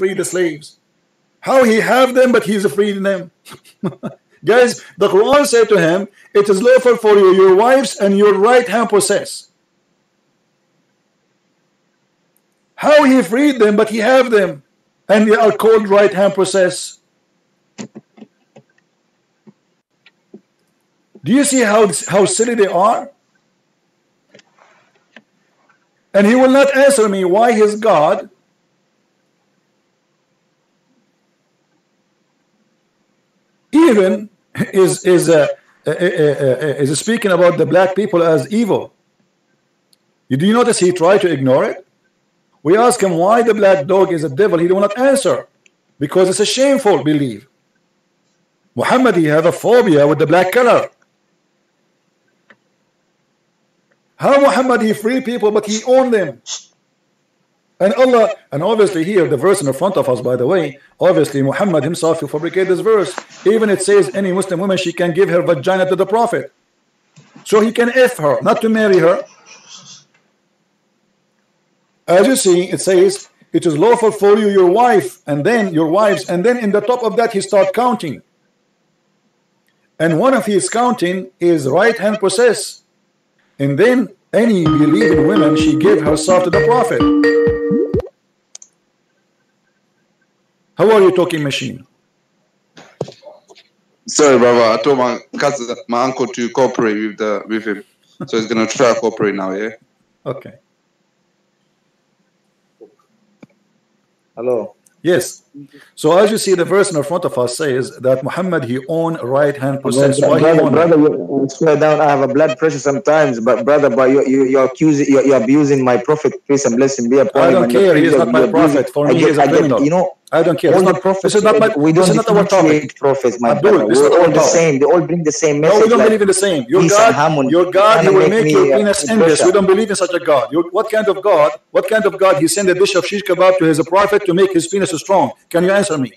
free the slaves. How he have them, but he's freeing them. Guys, the Quran said to him, it is lawful for you, your wives and your right hand possess. How he freed them, but he have them, and they are called right hand possess. Do you see how silly they are? And he will not answer me why his God even is speaking about the black people as evil. Do you notice he tried to ignore it? We ask him why the black dog is a devil. He will not answer because it's a shameful belief. Muhammad, he have a phobia with the black color. How Muhammad he free people but he owned them? And Allah, and obviously here the verse in the front of us, by the way, obviously Muhammad himself to fabricate this verse. Even it says any Muslim woman, she can give her vagina to the Prophet, so he can F her, not to marry her. As you see, it says it is lawful for you, your wife, and then your wives, and then in the top of that he start counting, and one of his counting is right hand possess, and then any believing woman, she gave herself to the Prophet. How are you talking, machine? Sorry, brother. I told my cousin, my uncle, to cooperate with him, so he's gonna try to cooperate now. Yeah. Okay. Hello. Yes. So as you see, the verse in the front of us says that Muhammad he owned right hand possess. Brother, you slow down. I have a blood pressure sometimes, but brother, you're accusing, you're abusing my prophet, peace and blessing be upon him. I don't care. He is not my prophet. For me, he is a criminal. You know, I don't care. All the prophets, this is not my, we don't differentiate prophets, my brother. We're all the same. They all bring the same message. No, we don't believe in the same. Your God, he will make your penis endless. We don't believe in such a God. What kind of God? What kind of God? He sent a dish of shish kebab to his prophet to make his penis strong. Can you answer me?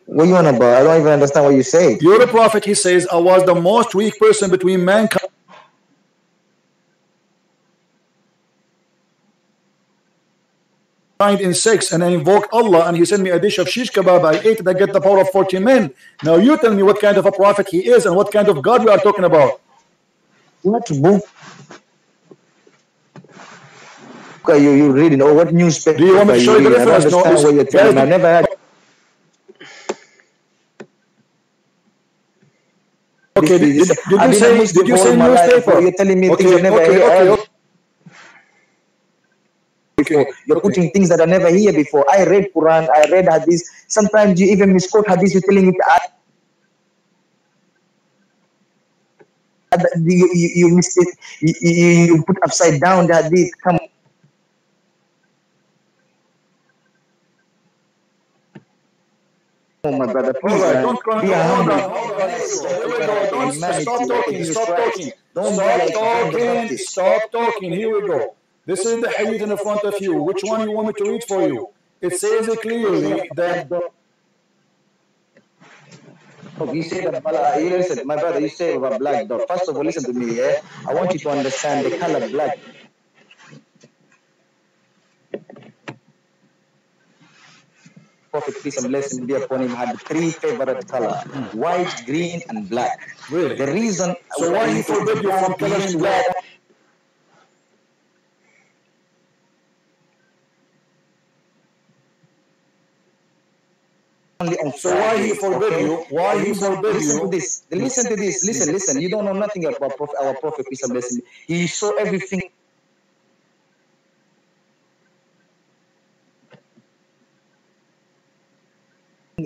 What are you on about? I don't even understand what you say. You're a prophet. He says, I was the most weak person between mankind in sex, and I invoked Allah, and he sent me a dish of shish kebab. I ate it. I get the power of 40 men. Now you tell me what kind of a prophet he is and what kind of God we are talking about. What book are you reading, or what newspaper? Do you want me to show you the reference? No, what you're telling. I never had. Okay, did you say newspaper? You're telling me things I never heard. You're putting things that I never hear before. I read Quran, I read Hadith. Sometimes you even misquote Hadith. You're telling me you missed it. You put upside down the Hadith. Come on, my brother. Please, right, don't cry. Be humble. Stop talking. Here we go. This is the hadith in the front of you. Which one you want me to read for you? It says it clearly that you say that, you listen, my brother, you say about black dog. First of all, listen to me, yeah? I want you to understand the color black. Prophet, peace and blessing be upon him, had three favorite colors: white, green, and black. Really? The reason. So why he forbid you from coloring black? So why he forbid you? Why he forbid you? Listen to this. Listen. You don't know nothing about our prophet, peace and blessing. He saw everything.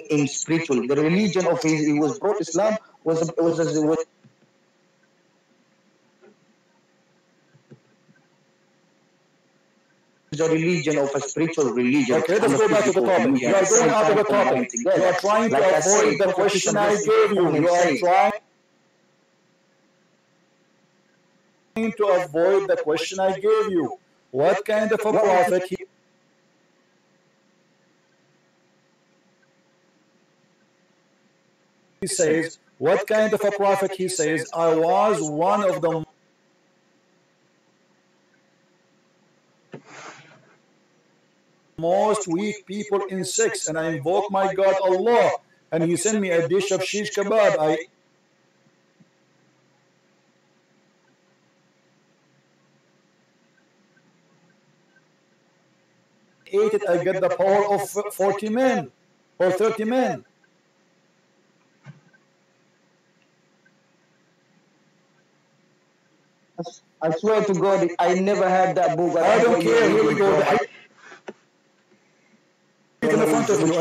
In spiritual, the religion of his, he was brought Islam was the religion of a spiritual religion. Okay, let's go back to the topic. You are going out of the topic. You are trying to avoid the question I gave you. You are trying to avoid the question I gave you. What kind of a prophet he says? What kind of a prophet he says? I was one of the most weak people in sex, and I invoke my God Allah, and He sent me a dish of shish kebab. I ate it. I get the power of 40 men or 30 men. I swear to God, I never had that book. I don't care. Here we go. In the front of you,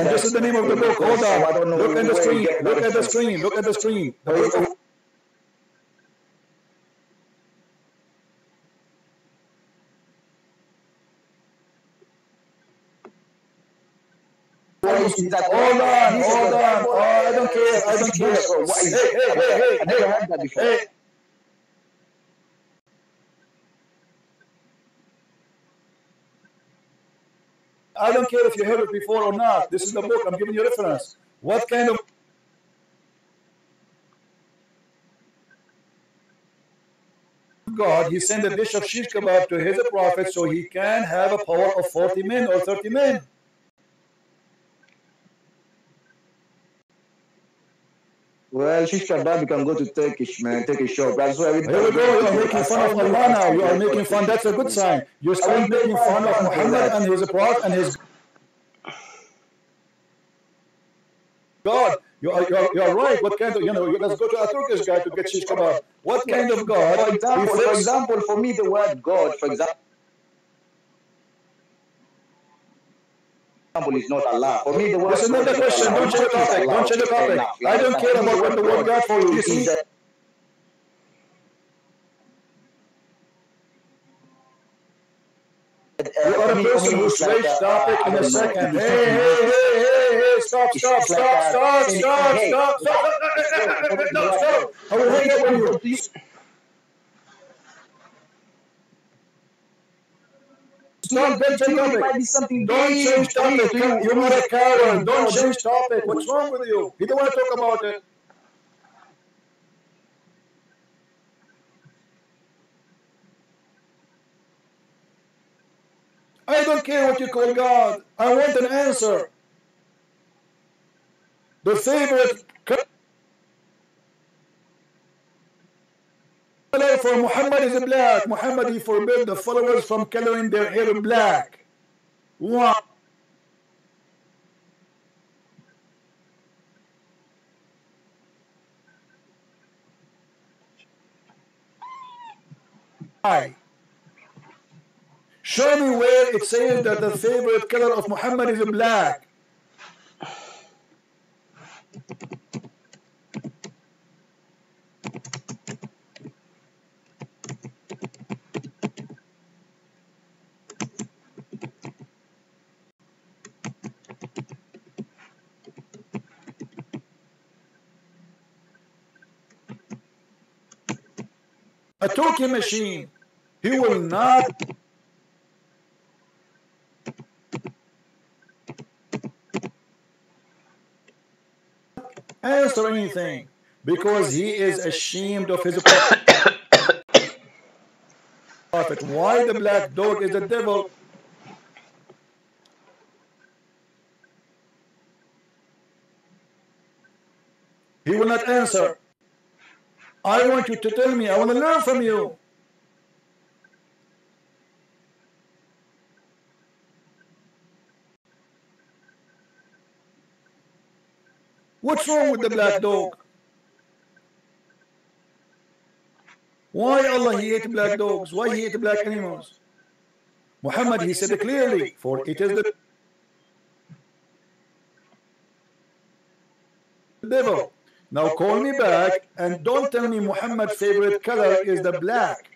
and this is the name of the book. Hold on. Look at the screen. Look at the screen. Look at the screen. The book of Hold on. Oh, I don't care. I don't care. Hey. I never had that before. Hey. I don't care if you heard it before or not. This is the book. I'm giving you reference. What kind of God? He sent a dish of shish kebab to his prophet so he can have a power of 40 men or 30 men. Well, shish kebab, you can go to Turkish, man. Turkish shop. That's why Here we go. You are making fun of Allah now. You are making fun. That's a good sign. You start making fun of Muhammad and his prophet and his God. You are right. What kind of, let's go to a Turkish guy to get shish kebab. What kind of God? For example, for me, the word God, for example, is not Allah. For me, the word This is not the question. Don't change the topic. Don't change the topic. I don't care about what the word God for you. You see? You are a person who switched topic in a second. Hey, stop. No, stop. I will hang up on you. Stop, don't change topic. Don't change topic. You're not a coward. Don't change topic. What's wrong with you? You don't want to talk about it. I don't care what you call God. I want an answer. The favorite color for Muhammad is black. Muhammad, he forbid the followers from coloring their hair black. Why? Show me where it says that the favorite color of Muhammad is black. A talking machine. He will not answer anything because he is ashamed of his prophet. Why the black dog is the devil? He will not answer. I want you to tell me. I want to learn from you. What's wrong with the black dog? Why Allah he hate black dogs? Why he hate black animals? Muhammad, he said it clearly, for it is the devil. Now call me back and don't tell me Muhammad's favorite color is the black.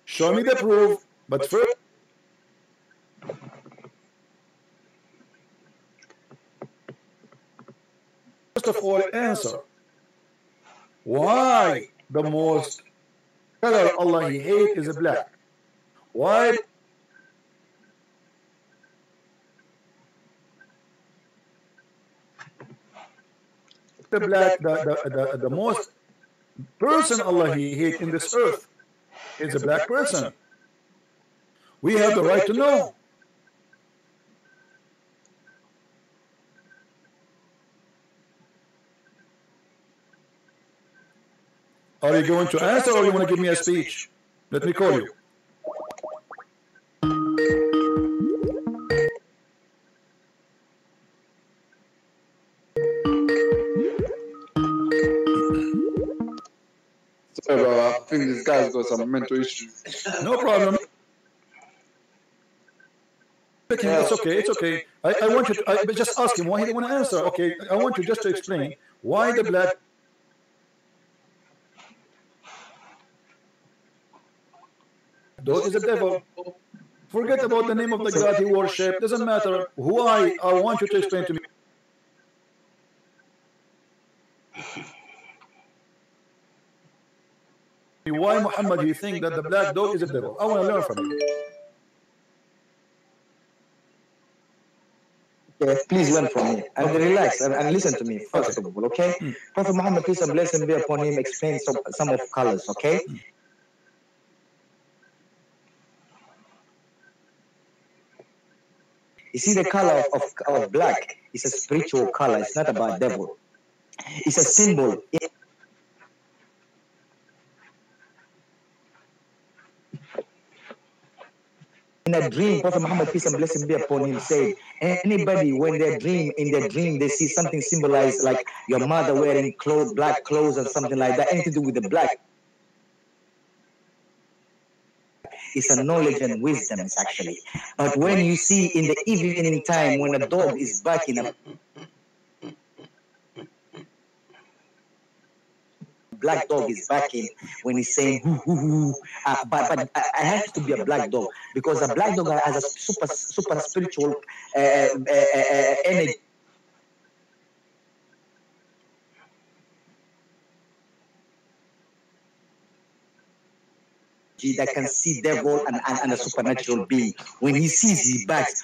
Show me the proof, but first of all, answer. Why the most color Allah he hate is black? Why the black, the most person Allah he hate in this earth is a black person? We have the right to know. Are you going to answer or you want to give me a speech? Let me call you. Sorry, brother. I think this guy's got some mental issues. No problem. It's okay. It's okay. I want you to just ask him why he didn't want to answer. Okay. I want you just to explain why the black dog is a devil. Forget about the name of the God he worshipped. Doesn't matter. Why? I want you to explain to me. Why Muhammad you think that the black dog is a devil? I want to learn from you. Okay, please learn from me and relax and listen to me first of all, okay? Prophet Muhammad, peace and blessing be upon him, explain some of colors, okay? You see, the color of black is a spiritual color. It's not about devil. It's a symbol. In a dream, Prophet Muhammad, peace and blessing be upon him, said, anybody when they dream, in their dream, they see something symbolized like your mother wearing clothes, black clothes and something like that, anything to do with the black. It's a knowledge and wisdom, it's actually. But when you see in the evening time, when a dog is barking, a black dog is barking when he's saying hoo, hoo, hoo. But it has to be a black dog, because a black dog has a super spiritual energy that can see devil and a supernatural being. When he sees, he barks.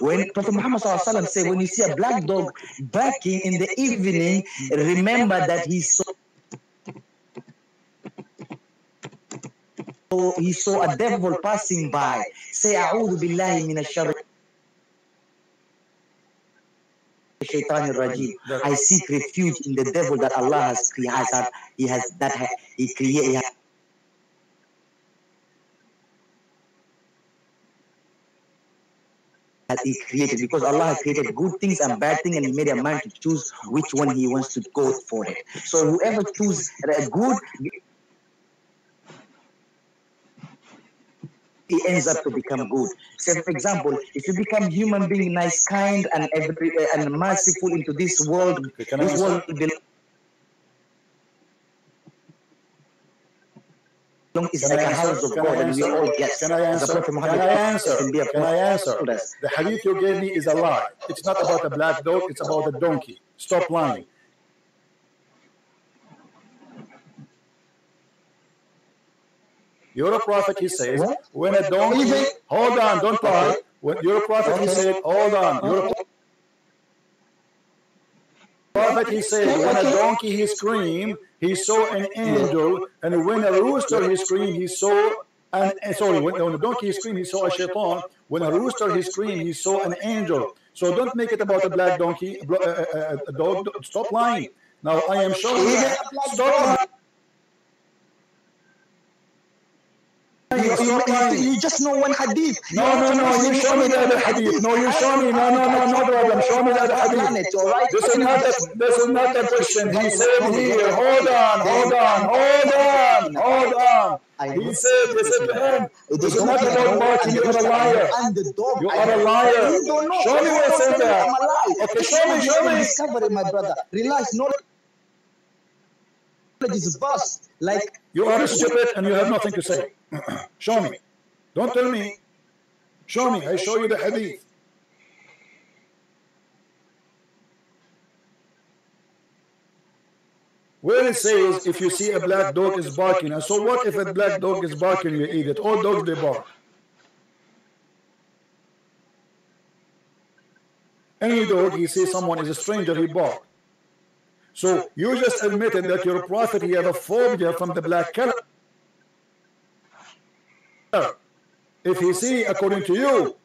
When Prophet Muhammad said, when you see a black dog barking in the evening, remember that he saw a devil passing by. Say, A'udhu billahi minash sharri shaitanir rajim. I seek refuge in the devil that Allah has created. He created, because Allah created good things and bad things, and He made a man to choose which one he wants to go for it. So whoever chooses good, he ends up to become good. Say, for example, if you become human being, nice, kind, and merciful into this world, this world is like a house of God, and we all guests. Can I answer? Can I answer? Can I answer? The hadith you gave me is a lie. It's not about a black dog, it's about a donkey. Stop lying. You're a prophet, he says, when a donkey, hold on, don't lie. When you're a prophet, he said, hold on, you're a prophet, he said, when a donkey he screamed, he saw an angel, and when a rooster he screamed, he saw an, when a donkey he screamed, he saw a shaitan. When a rooster he screamed, he saw an angel. So don't make it about a black donkey, a dog. Stop lying. Now I am showing you. Stop. You just know one hadith. No, you show me the other hadith. No, you show me. No problem. Show me the other hadith. This is not the question. He said here, hold on. He said, to him, this is not about barking. You are a liar. You are a liar. Show me where it says that. Okay, show me. Discovery, my brother. Relax. Knowledge is vast. Like, you are stupid and you have nothing to say. Show me. Don't tell me. Show me. I show you the hadith. Where it says, if you see a black dog is barking. And so what if a black dog is barking, you eat it? All dogs, they bark. Any dog, he sees someone is a stranger, he barks. So you just admitted that your prophet, he had a phobia from the black color. If he see, according to you,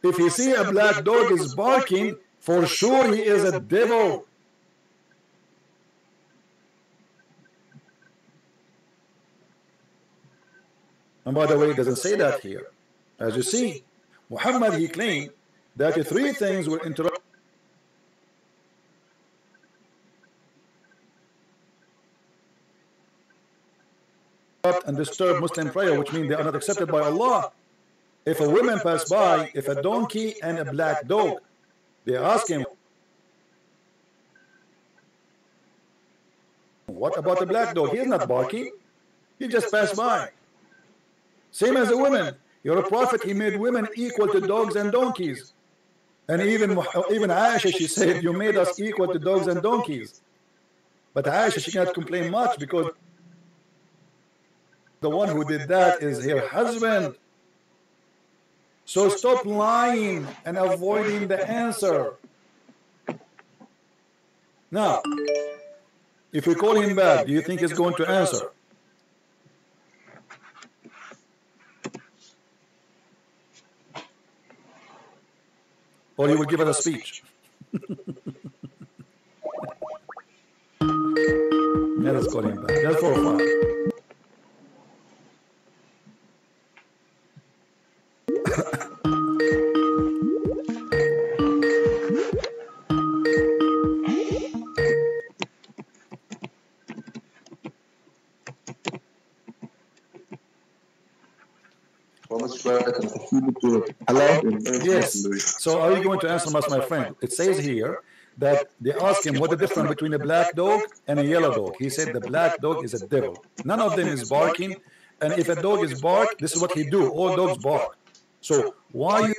if he see a black dog is barking, for sure he is a devil. And by the way, it doesn't say that here. As you see, Muhammad, he claimed that the three things will interrupt and disturb Muslim prayer, which means they are not accepted by Allah. If a woman pass by, if a donkey and a black dog, they ask him, what about the black dog? He is not barking. He just passed by. Same as a woman. You're a prophet. He made women equal to dogs and donkeys. And even Aisha, she said, you made us equal to dogs and donkeys. But Aisha, she cannot complain much because the one who did that is her husband. So stop lying and avoiding the answer. Now, if we call him back, do you think he's going to answer? Or he will give us a speech? Yeah, let's call him back. That's for fun. Hello? Yes. So are you going to answer us, my friend? It says here that they ask him what the difference between a black dog and a yellow dog. He said the black dog is a devil. None of them is barking. And if a dog is bark, this is what he do. All dogs bark. So why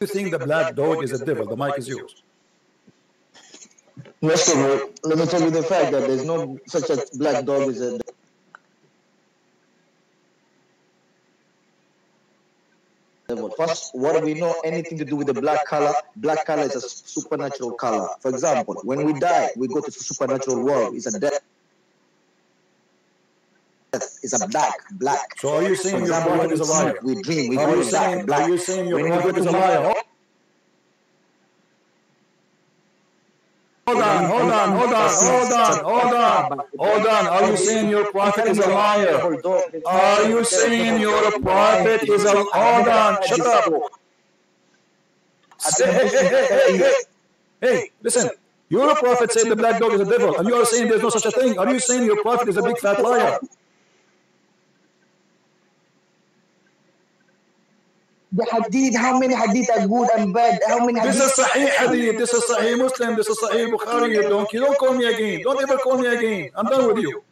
you think the black dog is a devil? The mic is yours. First of all, let me tell you the fact that there's no such a black dog as a devil. First, what do we know anything to do with the black color? Black color is a supernatural color. For example, when we die, we go to the supernatural world. It's a death. It's a black. So are you saying your prophet is a liar? We dream. We Are go you to saying, black. are you saying your When we prophet go is a to liar? Hold on. Are you saying your prophet is a liar? Are you saying your prophet is a... Hold on, shut up. Hey, listen. Your prophet said the black dog is a devil, and you are saying there's no such a thing. Are you saying your prophet is a big fat liar? The hadith, how many hadith are good and bad? How many hadith? This is Sahih Hadith, this is Sahih Muslim, this is Sahih Bukhari, you don't call me again. Don't ever call me again. I'm done with you.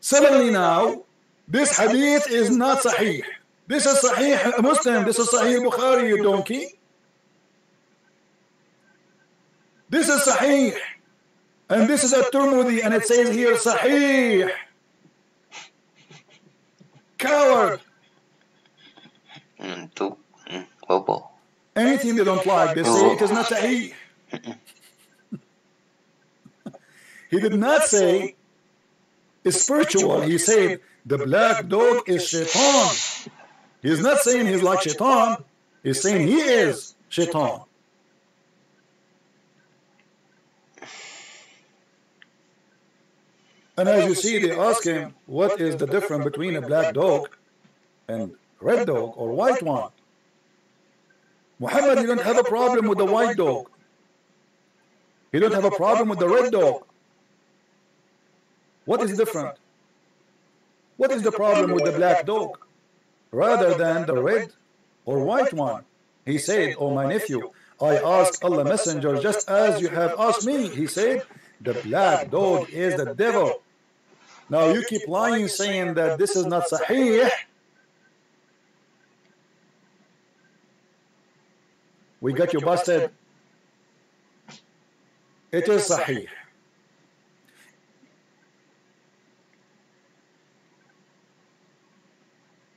Suddenly now, this hadith is not Sahih. This is Sahih Muslim, this is Sahih Bukhari, you donkey. This is Sahih. And this is a Tirmidhi, and it says here Sahih. Coward. Anything they don't like, they say it is not Sahih. He did not say it's spiritual. He said the black dog is shaitan. He's not saying he's like shaitan. He's saying he is shaitan. And as you see, they ask him, what is the difference between a black dog and red dog or white one? Muhammad, you don't have a problem with the white dog. You don't have a problem with the red dog. What is different? What is the problem with the black dog rather than the red or white one? He said, oh my nephew, I asked Allah Messenger just as you have asked me. He said, the black dog is the devil. Now you keep lying saying that this is not Sahih. We got you busted. It is Sahih.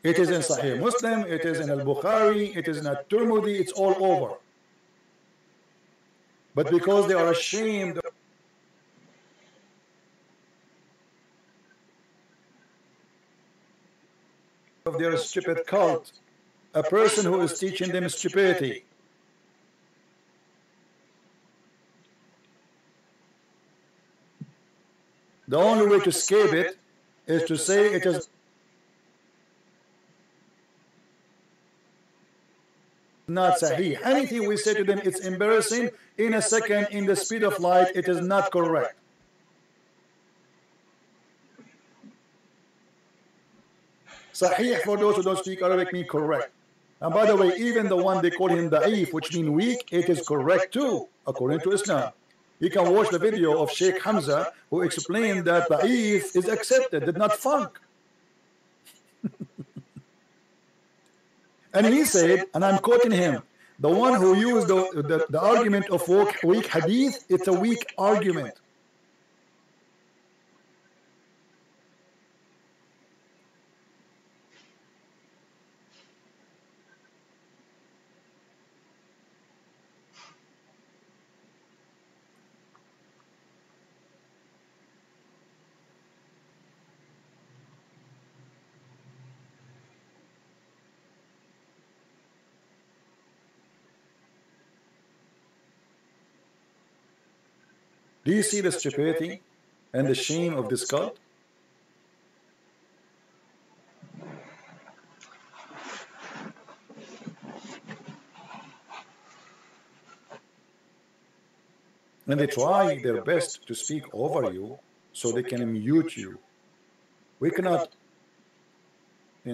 It is in Sahih Muslim, it is in Al-Bukhari, it is in At-Tirmidhi, it's all over. But because they are ashamed of their stupid cult, a person who is teaching them stupidity, the only way to escape it is to say it is not sahih. Anything we say to them, it's embarrassing. In a second, in the speed of light, it is not correct. Sahih, for those who don't speak Arabic, mean correct. And by the way, even the one they call him da'if, which means weak, it is correct too, according to Islam. You can watch the video of Sheikh Hamza, who explained that da'if is accepted, did not funk. And he said, and I'm quoting him, the one who used the argument of weak hadith, it's a weak argument. Do you see the stupidity and the shame of this cult? And they try their best to speak over you so they can mute you. We cannot, we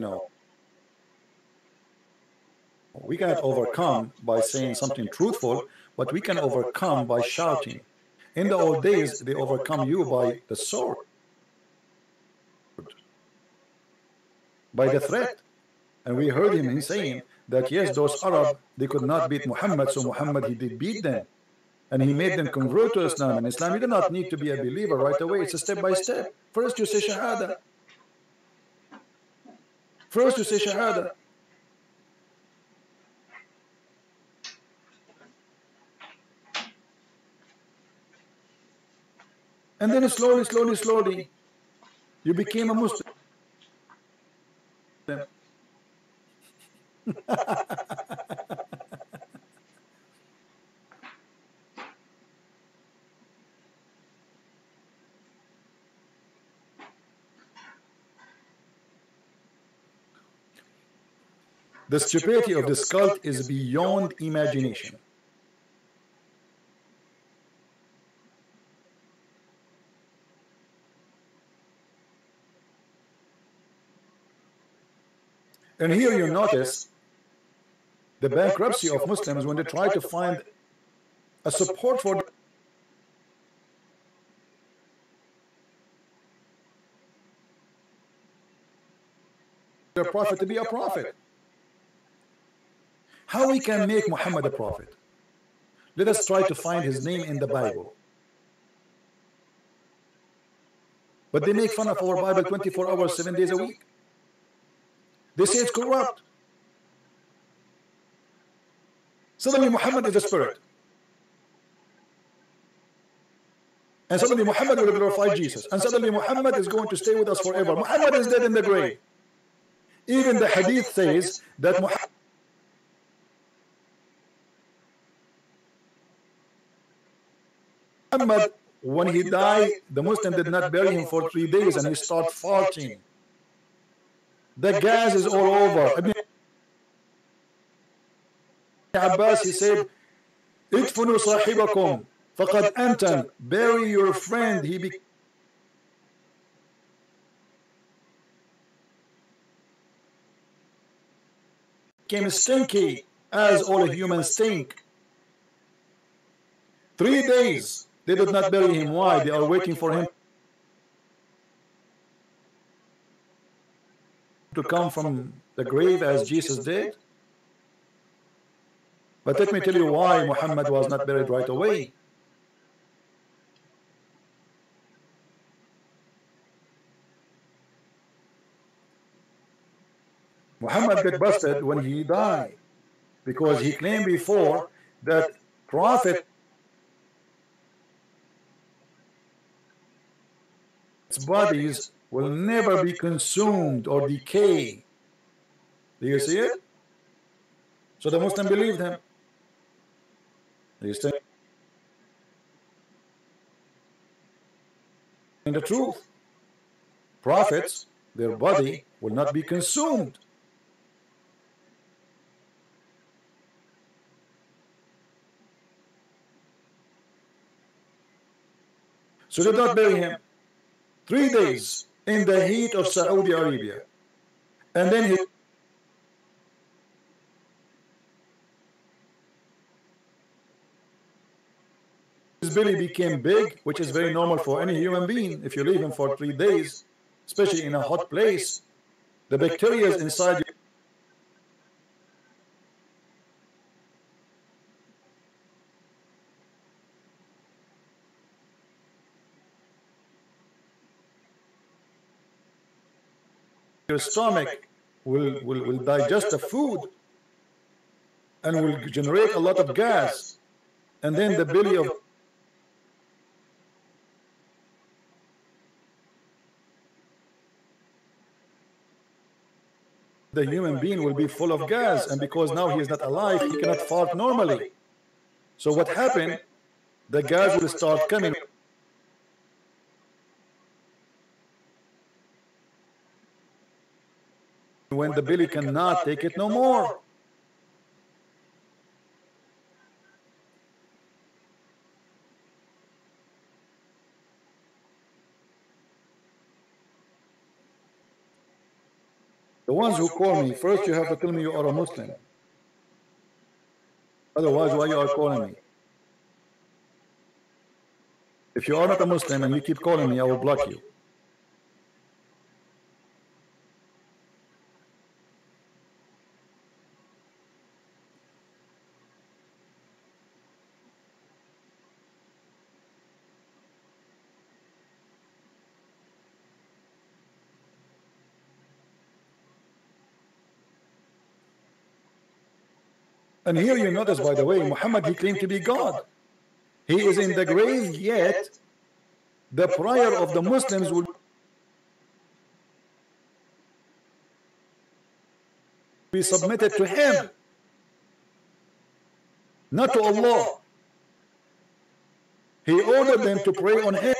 cannot overcome by saying something truthful, but we can overcome by shouting. In the old days, they overcome you by the sword, by the threat. And we heard him saying that yes, those Arab, they could not beat Muhammad, so Muhammad, he did beat them. And he made them convert to Islam. And Islam, you do not need to be a believer right away. It's a step by step. First you say Shahada. First you say Shahada. And then slowly, you became a Muslim. The stupidity of this cult is beyond imagination. And here you notice the bankruptcy of Muslims when they try to find a support for their prophet to be a prophet. How we can make Muhammad a prophet? Let us try to find his name in the Bible. But they make fun of our Bible 24 hours, 7 days a week. They say it's corrupt. Suddenly Muhammad is a spirit. And suddenly Muhammad will glorify Jesus. And suddenly Muhammad is going to stay with us forever. Muhammad is dead in the grave. Even the hadith says that Muhammad, when he died, the Muslim did not bury him for 3 days and he started farting. The gas is all over. Ibn Abbas, he said, "Idfunu sahibakum, faqad antan." Bury your friend. He became stinky as all humans stink. 3 days they did not bury him. Why? They are waiting for him to come from the grave as Jesus did. But let me tell you why Muhammad was not buried right away. Muhammad got busted when he died because he claimed before that prophets' bodies will never be consumed or decay. Do you see it? So the Muslim believed him. He is telling the truth. Prophets, their body will not be consumed. So they did not bury him. 3 days in the heat of Saudi Arabia. And then his belly became big, which is very normal for any human being. If you leave him for 3 days, especially in a hot place, the bacteria inside your stomach will digest the food and will generate a lot of gas. And then the belly of the human being will be full of gas, and because now he is not alive, he cannot fart normally. So what happened? The gas will start coming. When the belly cannot take it no more. The ones who call me, first you have to tell me you are a Muslim. Otherwise, why you are calling me? If you are not a Muslim and you keep calling me, I will block you. And here you notice, by the way, Muhammad, he claimed to be God. He is in the grave, yet the prayer of the Muslims will be submitted to him, not to Allah. He ordered them to pray on him.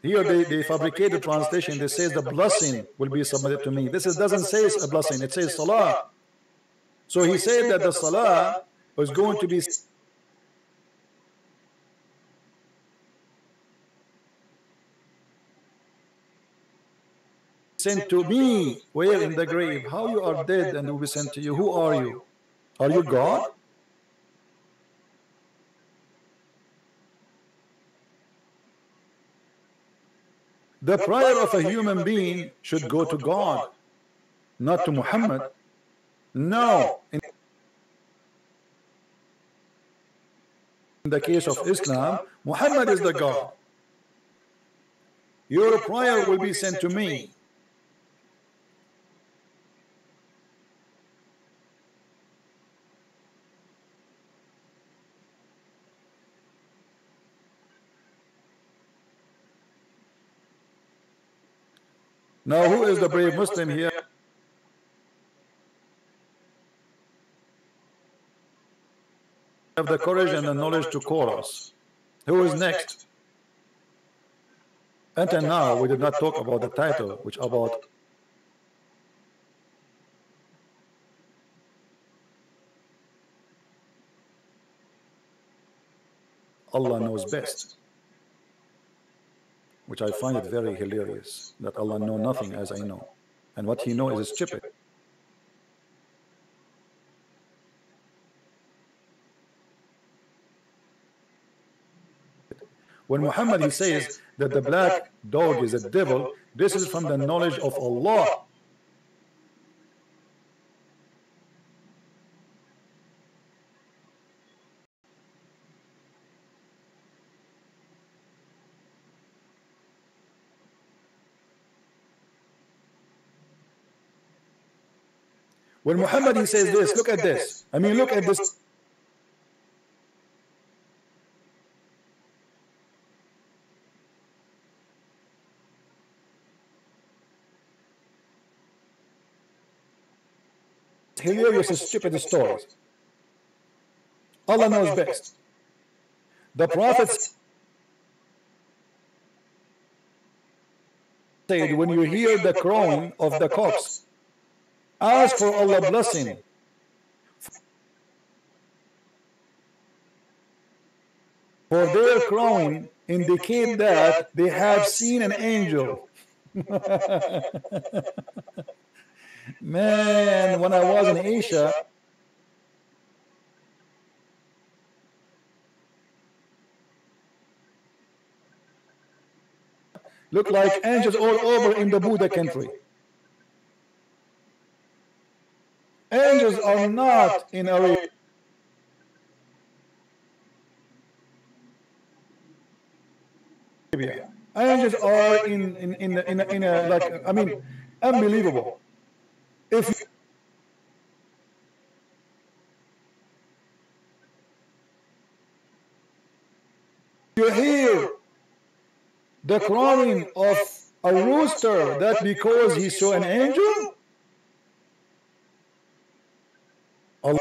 Here they fabricate the translation. They say the blessing will be submitted to me. This doesn't say a blessing, it says salah. So he said that the salah was going to be sent to me. Where? In the grave. How you are dead and will be sent to you? Who are you? Are you God? The prayer of a human being should go to God, not to Muhammad. No. In the case of Islam, Muhammad is the God. Your prayer will be sent to me. Now, who is the brave Muslim here? Have the courage and the knowledge to call us. Who is next? Until now, we did not talk about the title, which about Allah knows best, which I find it very hilarious, that Allah knows nothing as I know, and what He knows is stupid. When Muhammad, he says that the black dog is a devil, this is from the knowledge of Allah. When Muhammad, he says this, look at this. I mean, look at this. Hilarious and stupid stories. Allah knows best. The prophets said, when you hear the crowing of the cocks, ask for Allah's blessing. for their crowing indicate that they have seen an angel. Man, when I was in Asia, look like angels all over in the Buddha country. Angels are not in Arabia. Angels are in a like, I mean, unbelievable. If you hear the crowing of a rooster, that because he saw an angel, Allah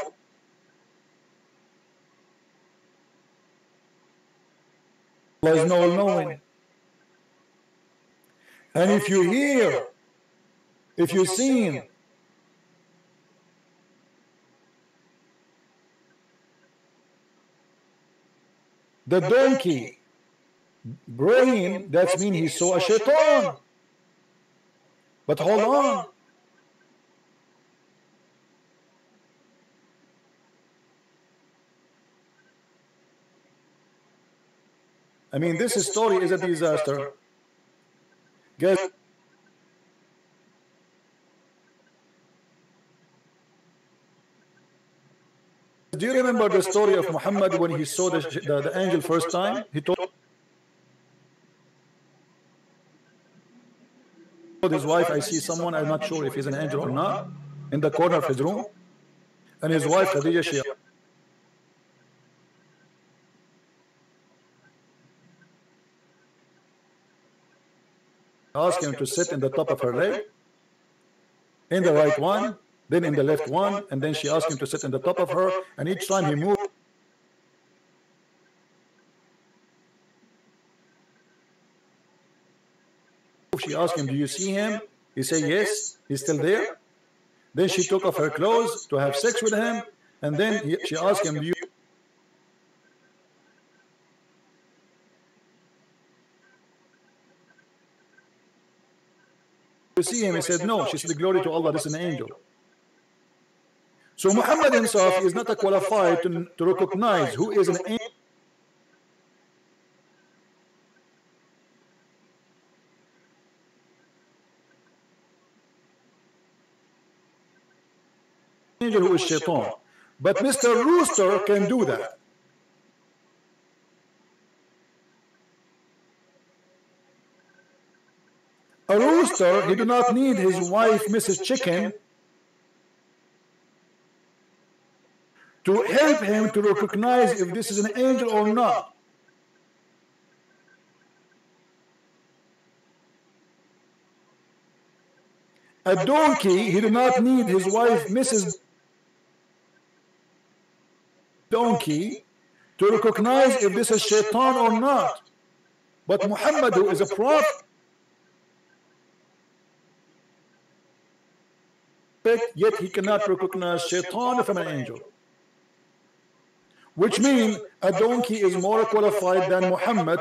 is all knowing. And if you hear, if you've seen the donkey braying, that means he saw a shaitan. But hold on. I mean, this story is a disaster. Guys, do you remember the story of Muhammad when he saw the angel first time? He told his wife, I see someone, I'm not sure if he's an angel or not, in the corner of his room. And his wife, Khadija, she asked him to sit in the top of her leg, in the right one, then in the left one, and then she asked him to sit in the top of her, and each time he moved, she asked him, do you see him? He said, yes, he's still there. Then she took off her clothes to have sex with him, and then she asked him, do you see him? He said, no. She said, glory to Allah, this is an angel. So Muhammad himself is not qualified to recognize who is an angel who is shaitan. But Mr. Rooster can do that. A rooster, he do not need his wife, Mrs. Chicken, to help him to recognize if this is an angel or not. A donkey, he do not need his wife, Mrs. Donkey, to recognize if this is shaitan or not. But Muhammad, who is a prophet, yet he cannot recognize shaitan from an angel. Which means a donkey is more qualified than Muhammad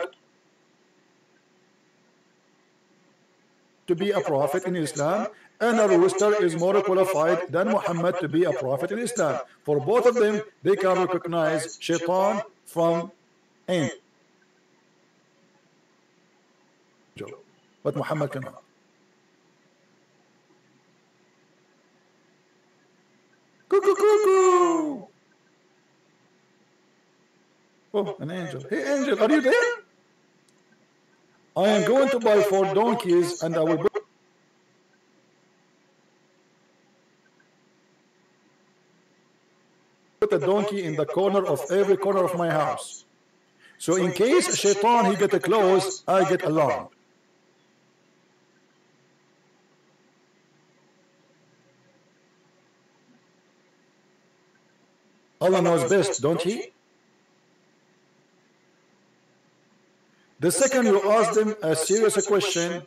to be a prophet in Islam, and a rooster is more qualified than Muhammad to be a prophet in Islam. For both of them, they can recognize shaitan from angel. But Muhammad cannot. Cuckoo, cuckoo. Oh, an angel. Hey, angel, are you there? I am going to buy 4 donkeys, and I will put a donkey in the corner of every corner of my house. So in case shaitan, he get close, I get alarmed. Allah knows best, don't he? The second you ask them a serious question,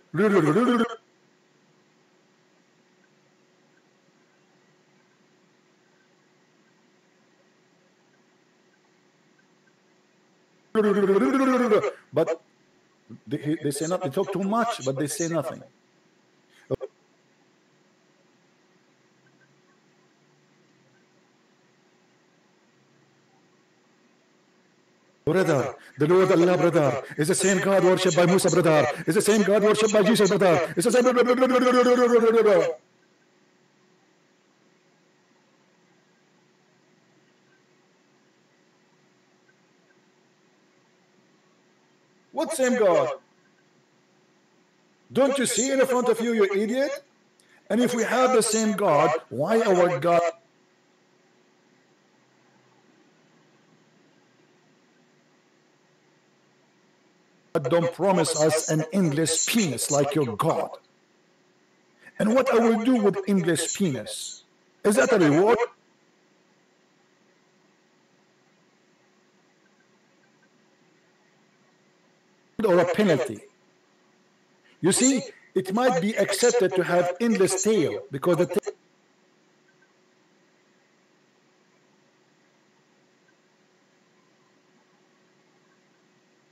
but they say not. They talk too much, but they say nothing. Brother, the Lord Allah, brother, is the same God worshipped by Musa, brother. Is the same God worshipped by Jesus, brother. It's the same. What same God? Don't you see in front of you, you idiot? And if we have the same God, why our God don't promise us an endless penis like your God? And what I will do with endless penis? Is that a reward or a penalty? You see, it might be accepted to have endless tail because the tail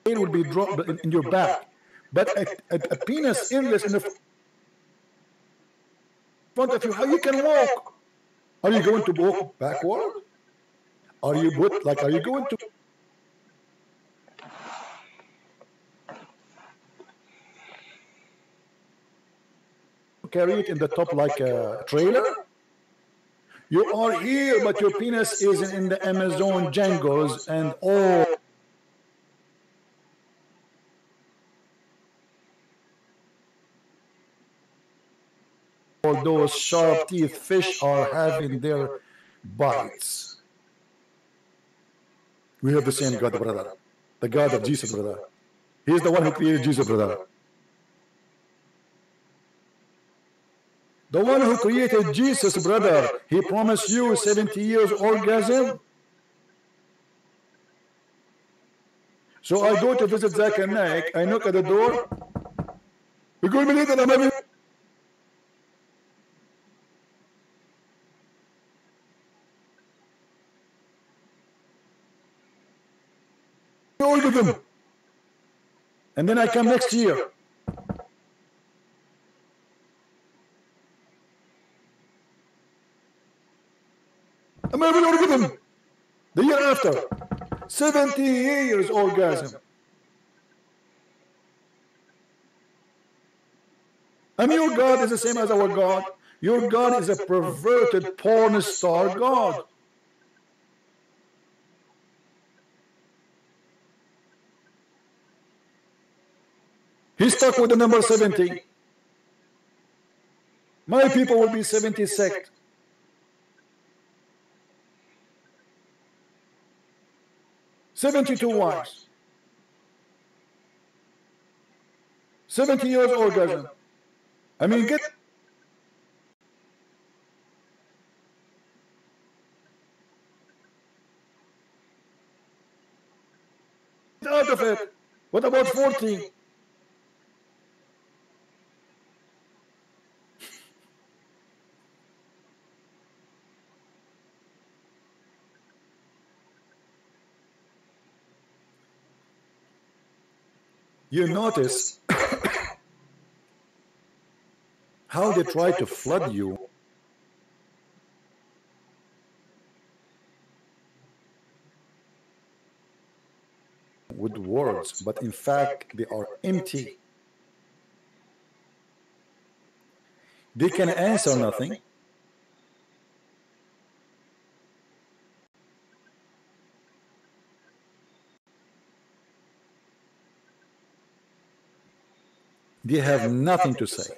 will be dropped in your back, but a penis endless in the front of you, how you can walk? Are you going to walk backward? Are you going to carry it in the top like a trailer? You are here, but your penis is in the Amazon jungles and all those sharp teeth fish are having their bites. We have the same God, brother. The God of Jesus, brother. He's the one who created Jesus, brother. The one who created Jesus, brother. He promised you 70 years orgasm. So I go to visit Zach and Naik. I knock at the door. We go believe that I'm having orgasm. And then I come next year. I'm having orgasm. The year after. 70 years orgasm. And your God is the same as our God. Your God is a perverted porn star God. He's stuck with the number 70. My people will be 70 sect. 72 wives. 70 years orgasm. I mean, get out of it. What about 40? You notice how they try to flood you with words, but in fact they are empty. They can answer nothing. They have nothing to say.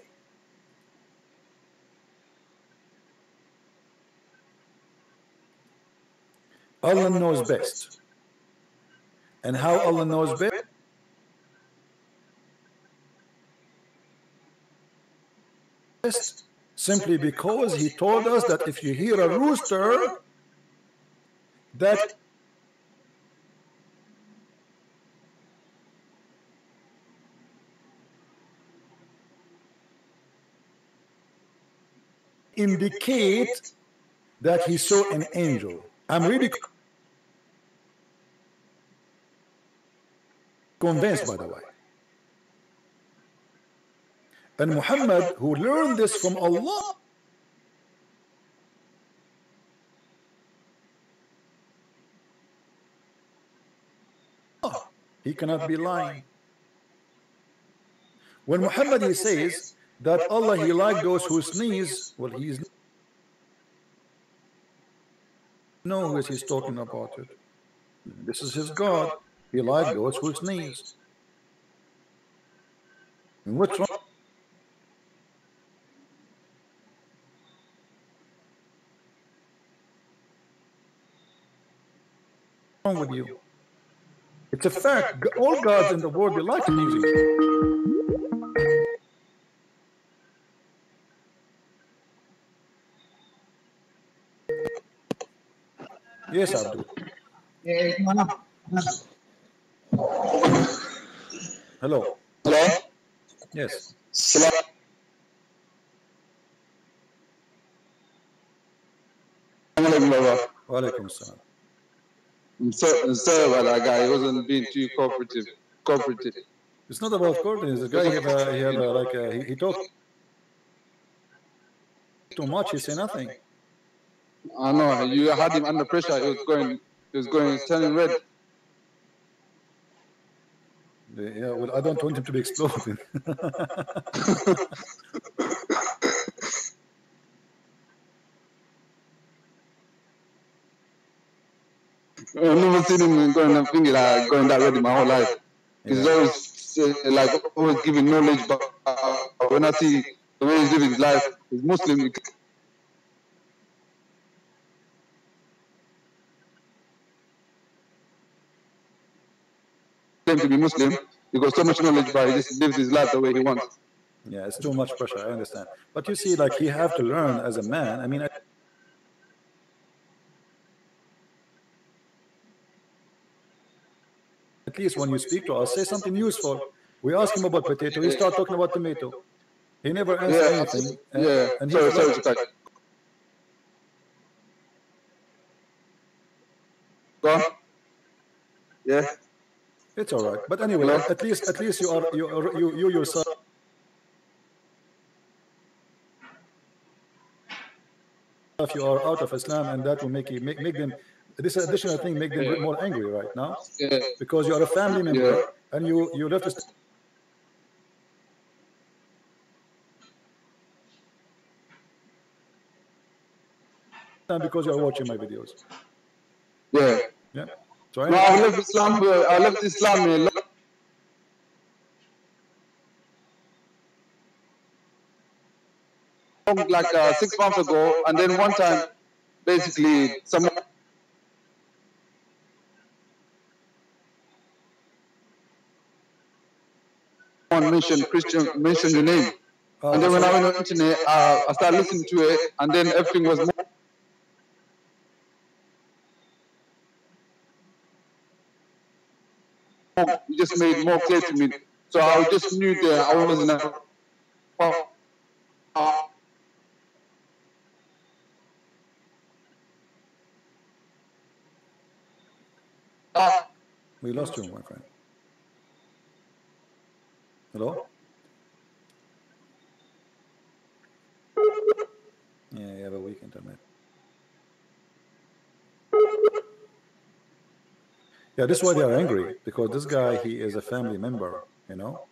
Allah knows best. And how Allah knows best? Simply because He told us that if you hear a rooster, that indicate that He saw an angel. I'm really convinced, by the way. And Muhammad, who learned this from Allah, he cannot be lying. When Muhammad he says that Allah he liked those who sneeze, well, he's no who is he's talking about it. This is his God. He liked those who sneeze. And what's wrong with you? It's a fact. All gods in the world they like sneezing. Yes, Abdul. Hello. Hello? Yes. Salam. Walaikum assalam. I'm sorry about that guy. He wasn't being too cooperative. It's not about coordinates. The guy he talked too much. He say nothing. I know. You had him under pressure. He was turning red. Yeah, well, I don't want him to be exploding. I've never seen him going that red in my whole life. He's always giving knowledge, but when I see the way he's living his life, he's Muslim. He claims to be Muslim. He got so much knowledge, but he just lives his life the way he wants. Yeah, it's too much pressure. I understand, but you see, like he have to learn as a man. I mean. At least when you speak to us, say something useful. We ask him about potato, he start talking about tomato. He never answer anything. And sorry. Go on. Yeah. It's all right. But anyway, at least you yourself. If you are out of Islam, and that will make them. This additional thing make them more angry right now, because you are a family member and you left Islam because you are watching my videos. Yeah. So no, I left Islam. I left Islam like 6 months ago, and then one time, basically, someone mentioned your name, and then when I went on the internet, I started listening to it, and then everything was more. It just made more clear to me. So I just knew that I wasn't. We lost you, my friend. Hello? Yeah, you have a weak internet. Yeah, this is why they are angry, because this guy, he is a family member, you know?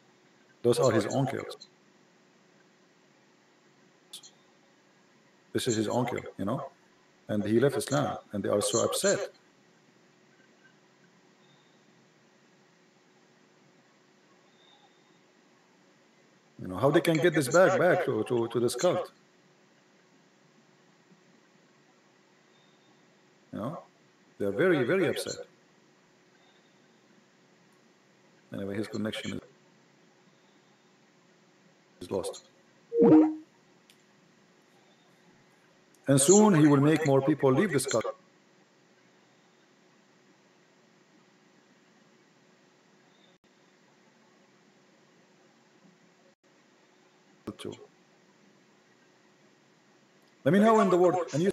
Those are his uncles. This is his uncle, you know? And he left Islam, and they are so upset. You know, how they can get this back to this cult. You know? They are very, very upset. Anyway, his connection is lost. And soon he will make more people leave this cult. Too. I mean, how in the world? And you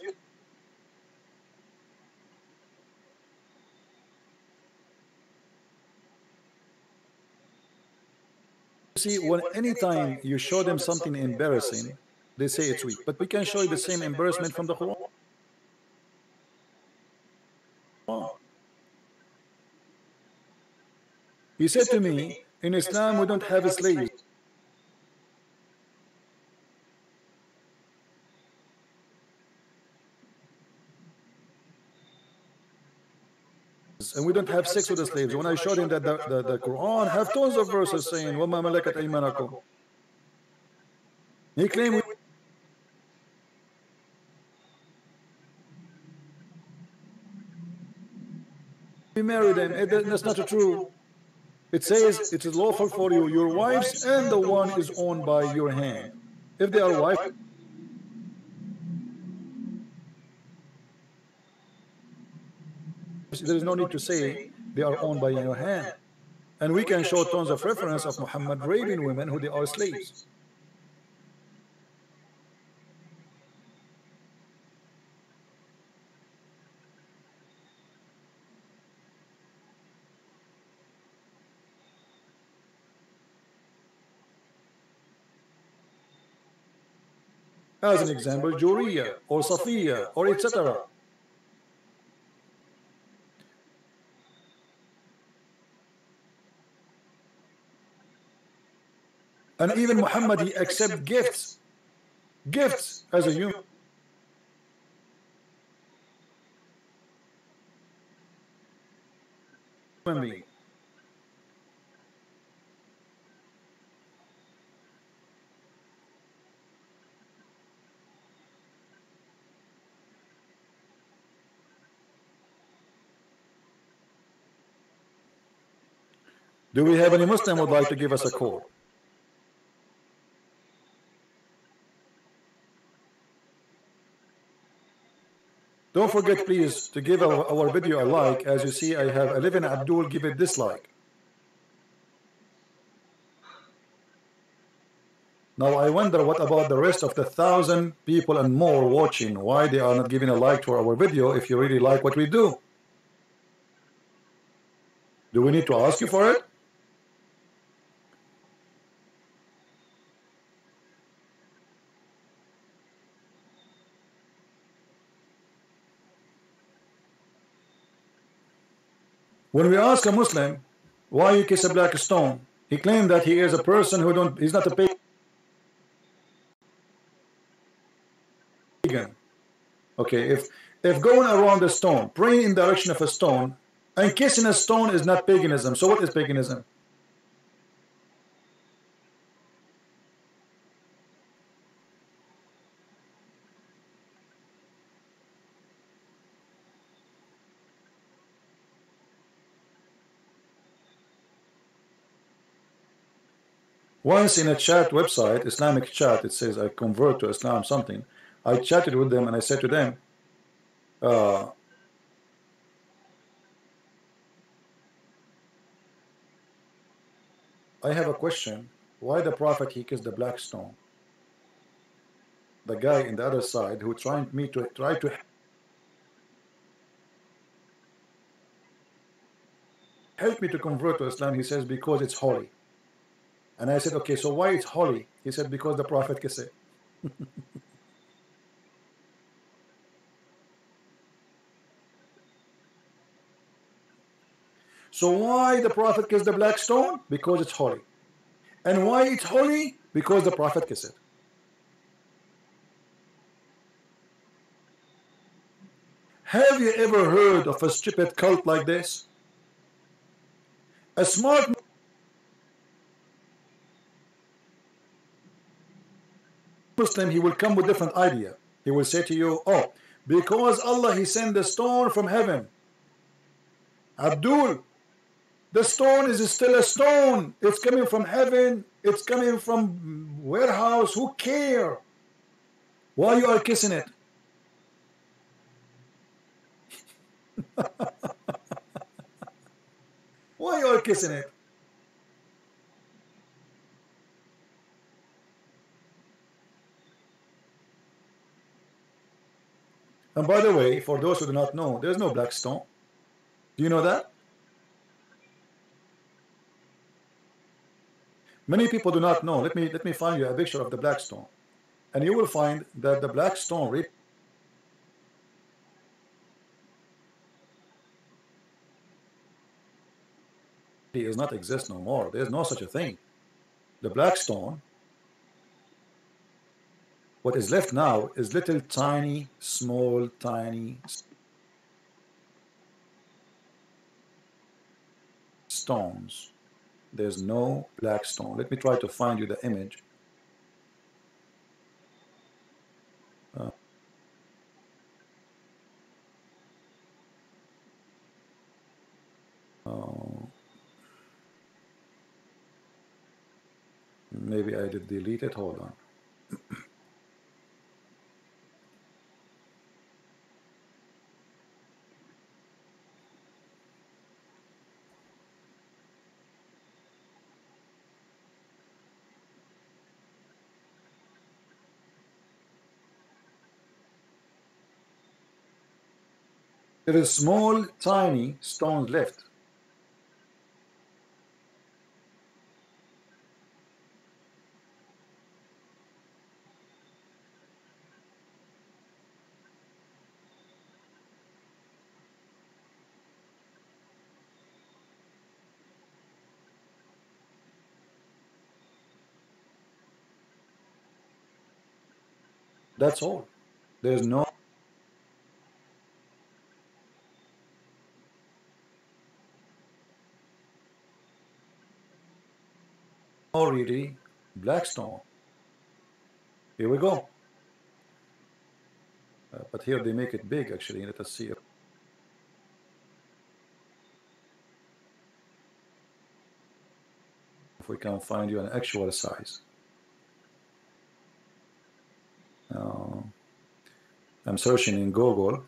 see, when anytime you show them something embarrassing, they say it's weak. But we can show you the same embarrassment from the Quran. He said to me, in Islam we don't have slaves. And we don't have sex with the slaves. When I showed him that the Quran have tons of verses saying وَمَا مَلَكَتْ أَيْمَانَكُمْ, he claimed we marry them. That's not true. It says it is lawful for you, your wives, and the one is owned by your hand. If they are wives, there is no need to say they are owned by your hand. And we can show tons of reference of Muhammad raping women who they are slaves. As an example, Juriya or Safiya or etc. And even Muhammad, he accepts gifts as a human being. Do we have any Muslim who would like to give us a call? Don't forget, please, to give our video a like. As you see, I have 11 Abdul give it dislike. Now I wonder what about the rest of the 1,000 people and more watching, why they are not giving a like to our video if you really like what we do. Do we need to ask you for it? When we ask a Muslim why you kiss a black stone, he claimed that he is a person who he's not a pagan. Okay, if going around a stone, praying in the direction of a stone, and kissing a stone is not paganism, so what is paganism? Once in a chat website, Islamic chat, it says I convert to Islam something. I chatted with them and I said to them, I have a question. Why the Prophet he kissed the black stone? The guy in the other side who try to help me to convert to Islam, he says because it's holy. And I said, okay, so why it's holy? He said because the Prophet kissed it. So why the Prophet kissed the black stone? Because it's holy. And why it's holy? Because the Prophet kissed it. Have you ever heard of a stupid cult like this? A smart Muslim, he will come with different idea. He will say to you, oh, because Allah he sent the stone from heaven. Abdul, the stone is still a stone. It's coming from heaven. It's coming from warehouse. Who care? Why you are kissing it? Why you are kissing it? And by the way, for those who do not know, there's no black stone. Do you know that? Many people do not know. Let me find you a picture of the black stone, and you will find that the black stone really does not exist no more. There is no such a thing. The black stone, what is left now is little tiny, small, tiny stones. There's no black stone. Let me try to find you the image. Maybe I did delete it. Hold on. There is small, tiny stones left. That's all. There's no really black stone. Here we go. But here they make it big actually. Let us see if we can find you an actual size. I'm searching in Google.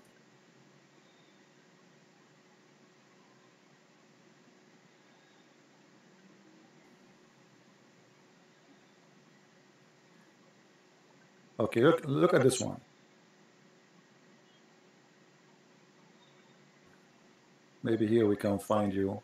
Okay, look at this one. Maybe here we can find you.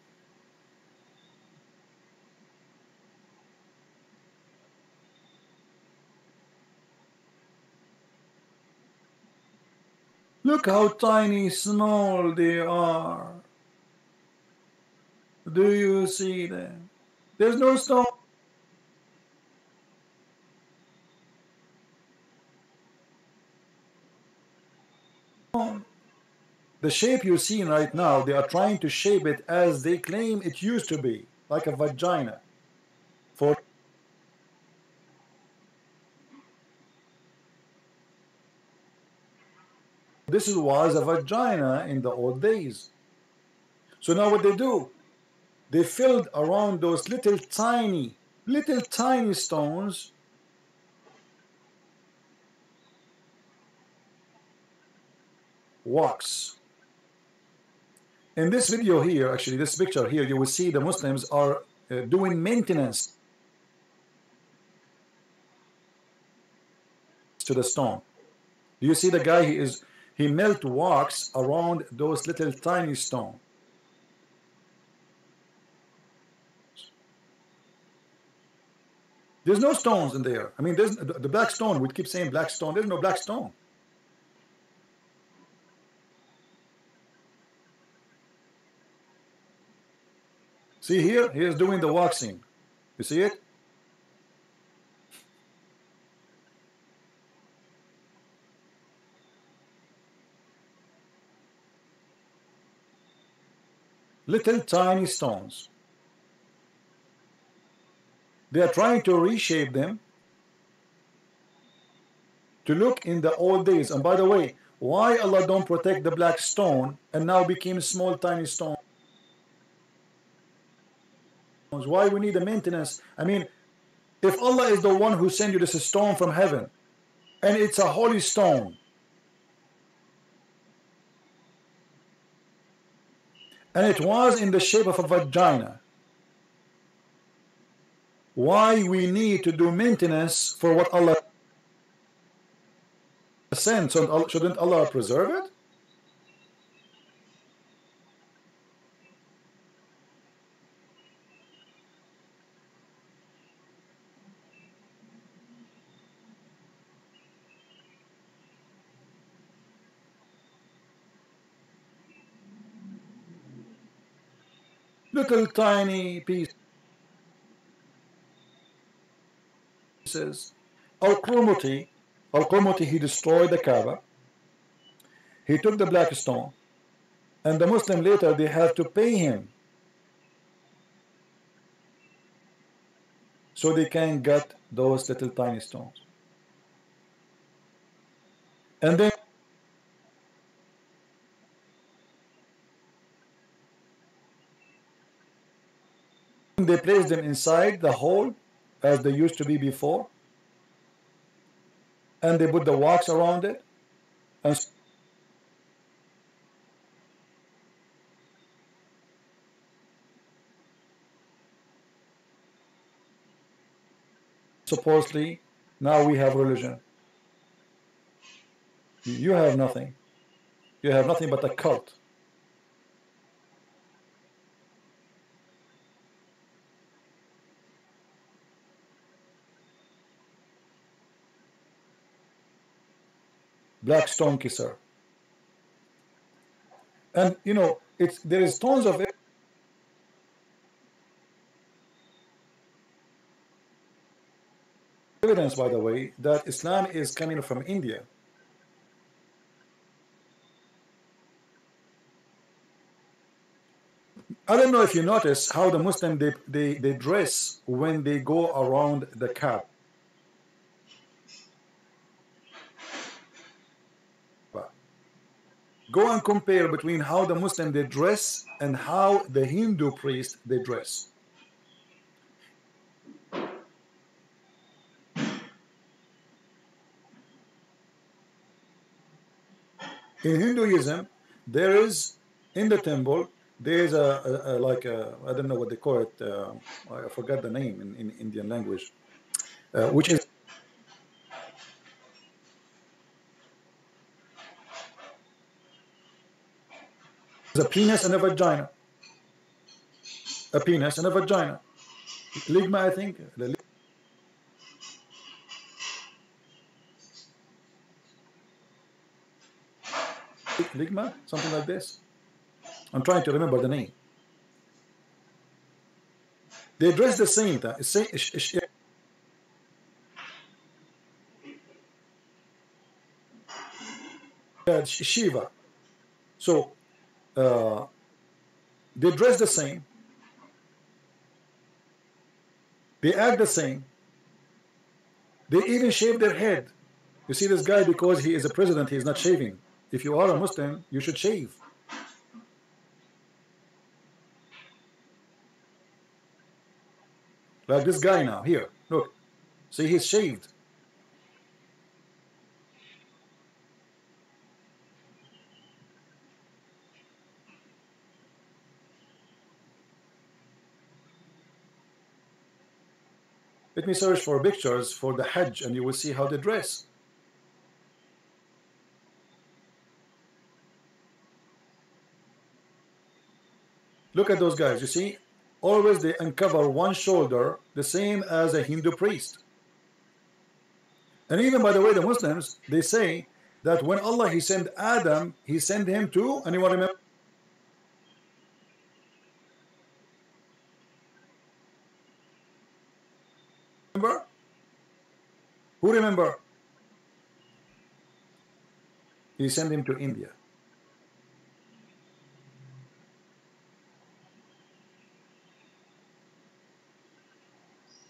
Look how tiny, small they are. Do you see them? There's no stone. The shape you're seeing right now, they are trying to shape it as they claim it used to be, like a vagina. For this was a vagina in the old days. So now what they do? They filled around those little tiny stones wax. In this video here, actually this picture here, you will see the Muslims are doing maintenance to the stone. Do you see the guy? He melt wax around those little tiny stones. There's no stones in there. I mean, there's the black stone. We keep saying black stone. There's no black stone. See here? He is doing the waxing. You see it? Little tiny stones. They are trying to reshape them to look in the old days. And by the way, why Allah don't protect the black stone and now became small tiny stones? Why we need a maintenance? I mean, if Allah is the one who sent you this stone from heaven and it's a holy stone and it was in the shape of a vagina, why we need to do maintenance for what Allah sent? So shouldn't Allah preserve it? little tiny pieces. Al-Qurmuti, Al-Qurmuti, he destroyed the Kaaba. He took the black stone, and the Muslim later they have to pay him so they can get those little tiny stones. And then they place them inside the hole as they used to be before, and they put the wax around it, and supposedly now we have religion. You have nothing. You have nothing but a cult. Black stone kisser. And you know, there is tons of evidence, by the way, that Islam is coming from India. I don't know if you notice how the Muslim they dress when they go around the Kaaba. Go and compare between how the Muslim they dress and how the Hindu priest they dress. In Hinduism, there is in the temple there is a like a, I don't know what they call it. I forgot the name in Indian language, which is a penis and a vagina. A penis and a vagina. Ligma, I think. The ligma, something like this. I'm trying to remember the name. They dress the same. Shiva. So they dress the same. They act the same. They even shave their head. You see this guy, because he is a president, he is not shaving. If you are a Muslim, you should shave. Like this guy now, here, look. See, he's shaved. Let me search for pictures for the Hajj and you will see how they dress. Look at those guys, you see? Always they uncover one shoulder, the same as a Hindu priest. And even, by the way, the Muslims, they say that when Allah, He sent Adam, He sent him to, anyone remember? Who remember? He sent him to India.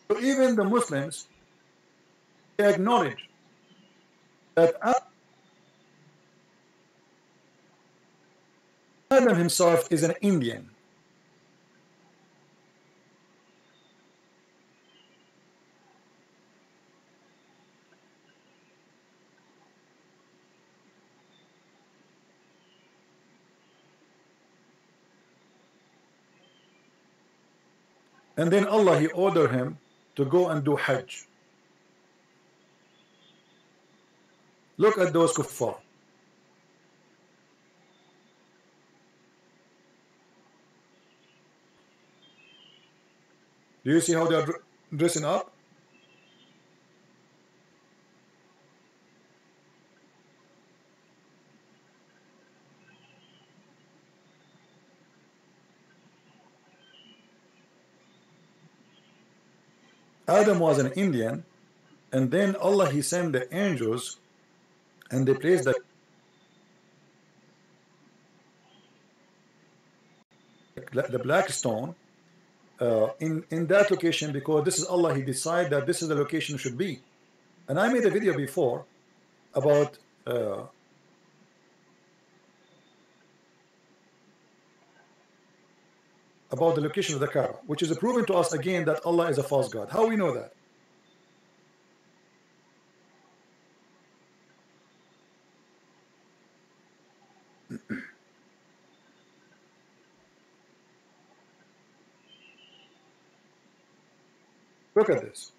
So even the Muslims, they acknowledge that Adam himself is an Indian. And then Allah, He ordered him to go and do Hajj. Look at those kuffar. Do you see how they are dressing up? Adam was an Indian, and then Allah He sent the angels, and they placed the black stone in that location, because this is Allah He decided that this is the location should be. And I made a video before about the location of the Kaaba, which is proven to us again that Allah is a false God. How we know that? Look at this.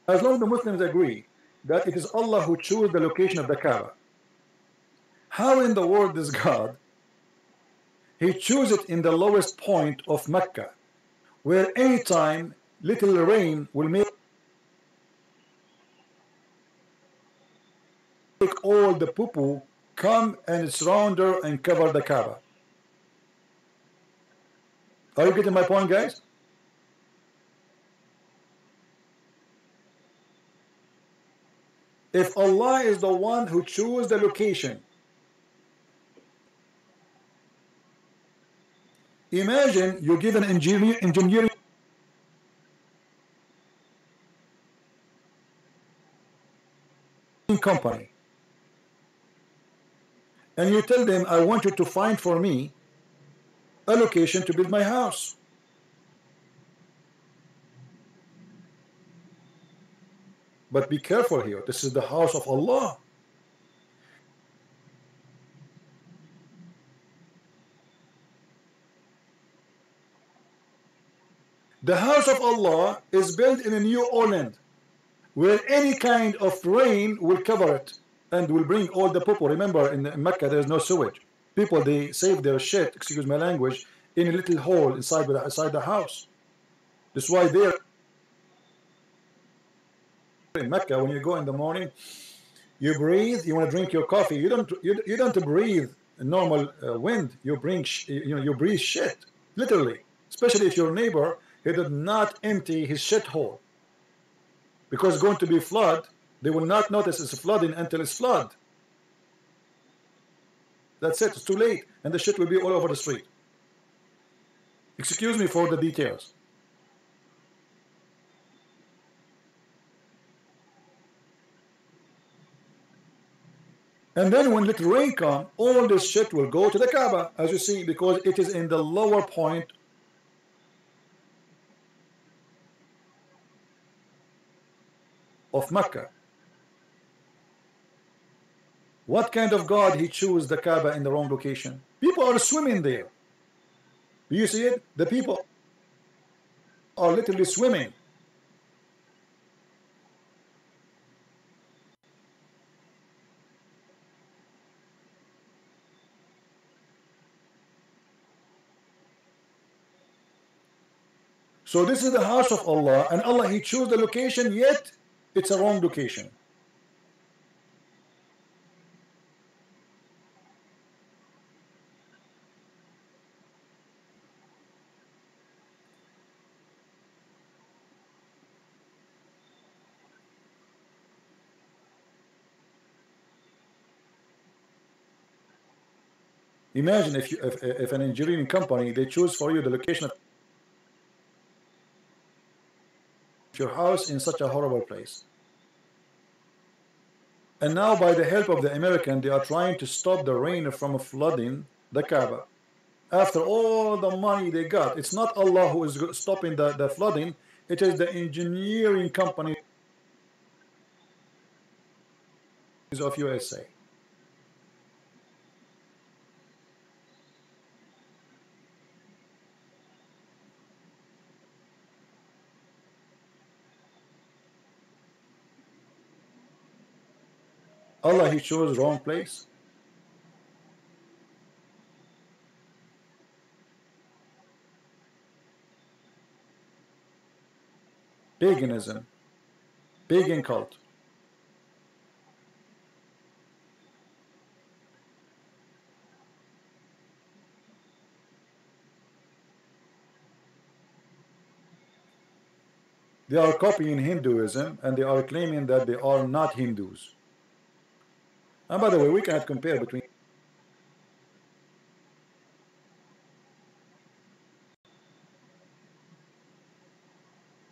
As long as the Muslims agree that it is Allah who chose the location of the Kaaba, how in the world does God He chose it in the lowest point of Mecca, where any time little rain will make all the poo-poo come and surround her and cover the Kaaba? Are you getting my point, guys? If Allah is the one who chose the location, imagine you give an engineering company and you tell them, I want you to find for me a location to build my house. But be careful here. This is the house of Allah. The house of Allah is built in a New Orleans, where any kind of rain will cover it and will bring all the people. Remember, in Mecca there is no sewage. People, they save their shit, excuse my language, in a little hole inside the house. That's why there in Mecca, when you go in the morning, you breathe. You want to drink your coffee. You don't breathe normal wind. You bring you breathe shit, literally. Especially if your neighbor, he did not empty his shit hole, because it's going to be flood. They will not notice it's flooding until it's flood. That's it. It's too late, and the shit will be all over the street. Excuse me for the details. And then when little rain comes, all this shit will go to the Kaaba, as you see, because it is in the lower point of Mecca. What kind of God He chose the Kaaba in the wrong location? People are swimming there. Do you see it? The people are literally swimming. So this is the house of Allah, and Allah He chose the location, yet it's a wrong location. Imagine if an engineering company, they choose for you the location of your house in such a horrible place. And now by the help of the American, they are trying to stop the rain from flooding the Kaaba. After all the money they got, it's not Allah who is stopping the flooding, it is the engineering companies of USA. Allah He chose wrong place. Paganism, pagan cult. They are copying Hinduism and they are claiming that they are not Hindus. And by the way, we cannot compare between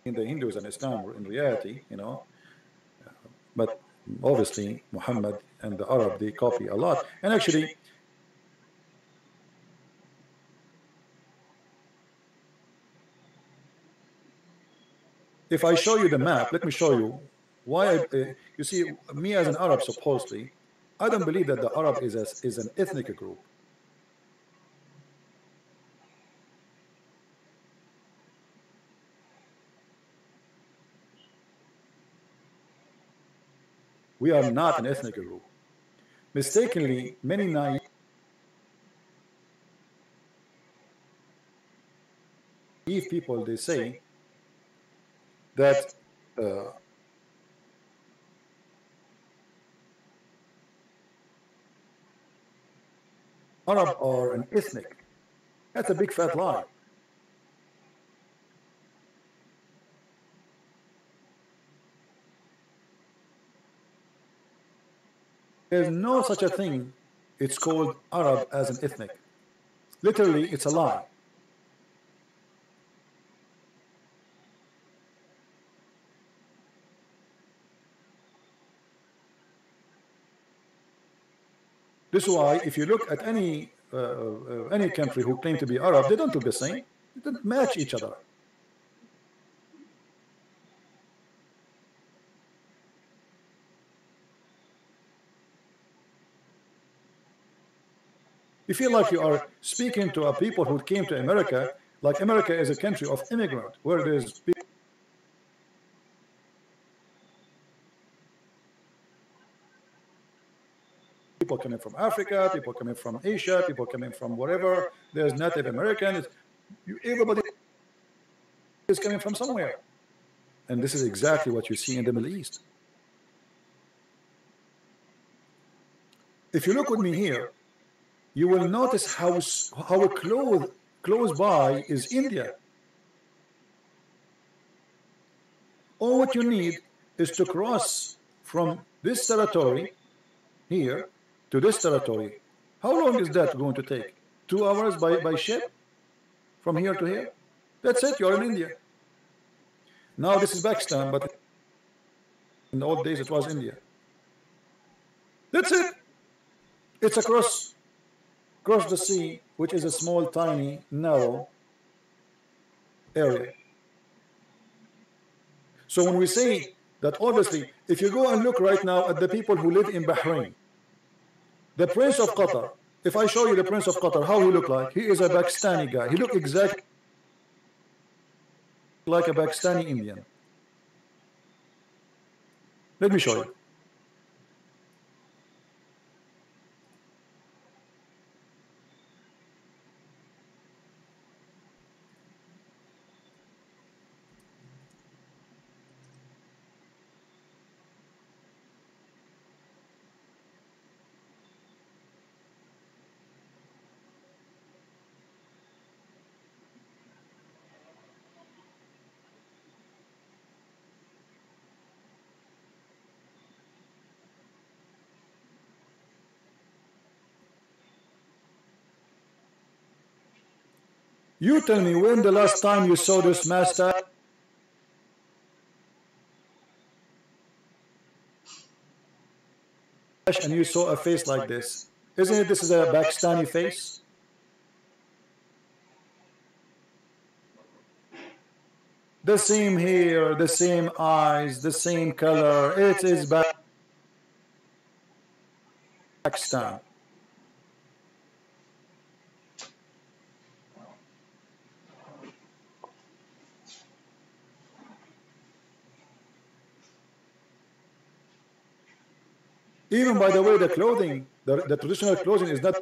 the Hindus and Islam in reality, you know. But obviously, Muhammad and the Arab, they copy a lot. And actually, if I show you the map, let me show you why. You see, me as an Arab, supposedly, I don't believe that the Arab is an ethnic group. We are not an ethnic group. Mistakenly, many naive people, they say that Arab are an ethnic. That's a big fat lie. There's no such a thing. It's called Arab as an ethnic. Literally, it's a lie. This is why, if you look at any country who claim to be Arab, they don't look the same. They don't match each other. You feel like you are speaking to a people who came to America, like America is a country of immigrant, where there's people coming from Africa, people coming from Asia, people coming from wherever. There's Native Americans. Everybody is coming from somewhere. And this is exactly what you see in the Middle East. If you look with me here, you will notice how close by is India. All what you need is to cross from this territory here to this territory. How long is that going to take? 2 hours by ship? From here to here? That's it, you're in India. Now this is Pakistan, but in the old days it was India. That's it. It's across the sea, which is a small, tiny, narrow area. So when we say that, obviously, if you go and look right now at the people who live in Bahrain, the Prince of Qatar, if I show you the Prince of Qatar, how he look like? He is a Pakistani guy. He look exactly like a Pakistani Indian. Let me show you. You tell me, when the last time you saw this mustache and you saw a face like this? Isn't it this is a Pakistani face? The same hair, the same eyes, the same color. It is Pakistan. Even by the way, the clothing, the traditional clothing is not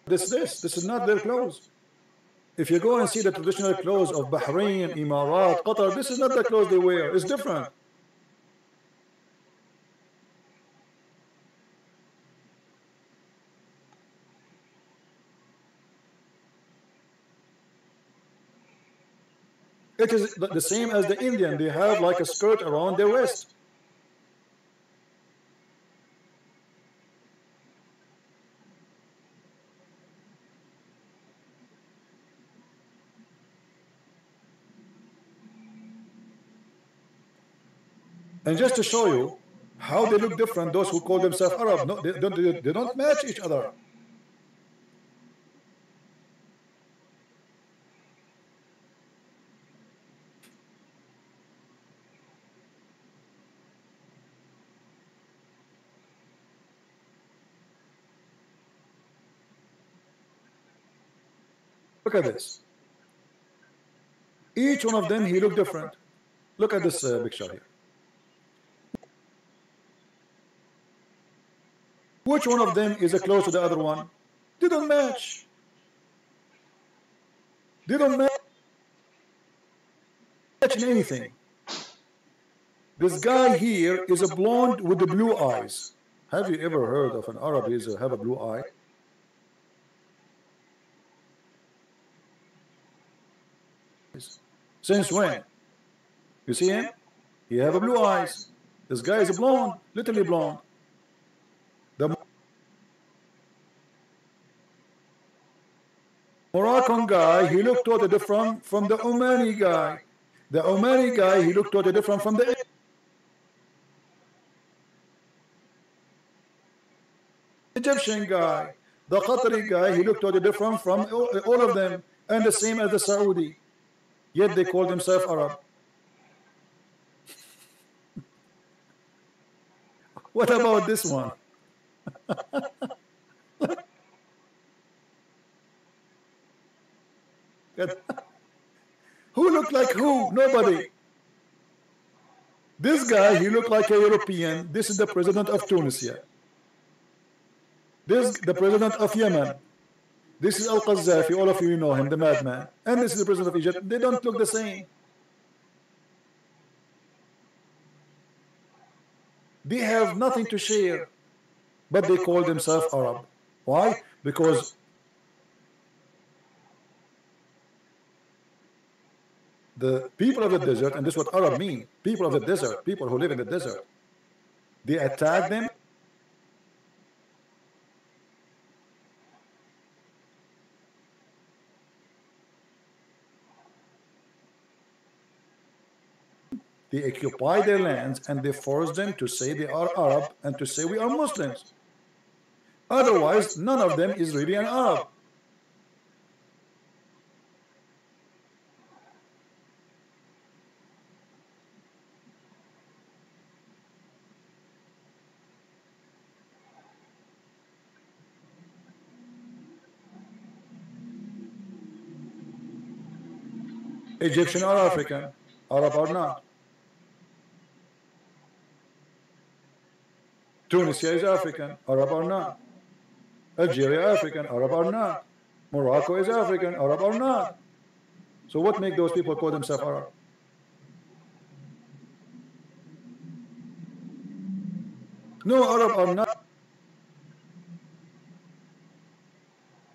this is not their clothes. If you go and see the traditional clothes of Bahrain, Emirat, Qatar, this is not the clothes they wear. It's different. It is the same as the Indian. They have like a skirt around their waist. And just to show you how they look different, those who call themselves Arab, no, they don't match each other. Look at this. Each one of them, he looked different. Look at this picture here. Which one of them is close to the other one? They don't match. They don't match in anything. This guy here is a blonde with the blue eyes. Have you ever heard of an Arab who have a blue eye? Since when? You see him? He have a blue eyes. This guy is a blonde, literally blonde. The Moroccan guy, he looked totally different from the Omani guy. The Omani guy, he looked totally different from the Egyptian guy. The Qatari guy, he looked totally different from all of them. And the same as the Saudi. Yet they call themselves Arab. What about this one? Who looked like who? Nobody. This guy, he looked like a European. This is the president of Tunisia. This is the president of Yemen. This is Al-Qaddafi, all of you know him, the madman. And this is the president of Egypt. They don't look the same. They have nothing to share, but they call themselves Arab. Why? Because the people of the desert, and this is what Arab mean, people of the desert, people who live in the desert, they attack them. They occupy their lands and they force them to say they are Arab and to say we are Muslims. Otherwise, none of them is really an Arab. Egyptian or African, Arab or not. Tunisia is African, Arab or not. Algeria African, Arab or not. Morocco is African, Arab or not. So what make those people call themselves Arab? No, Arab are not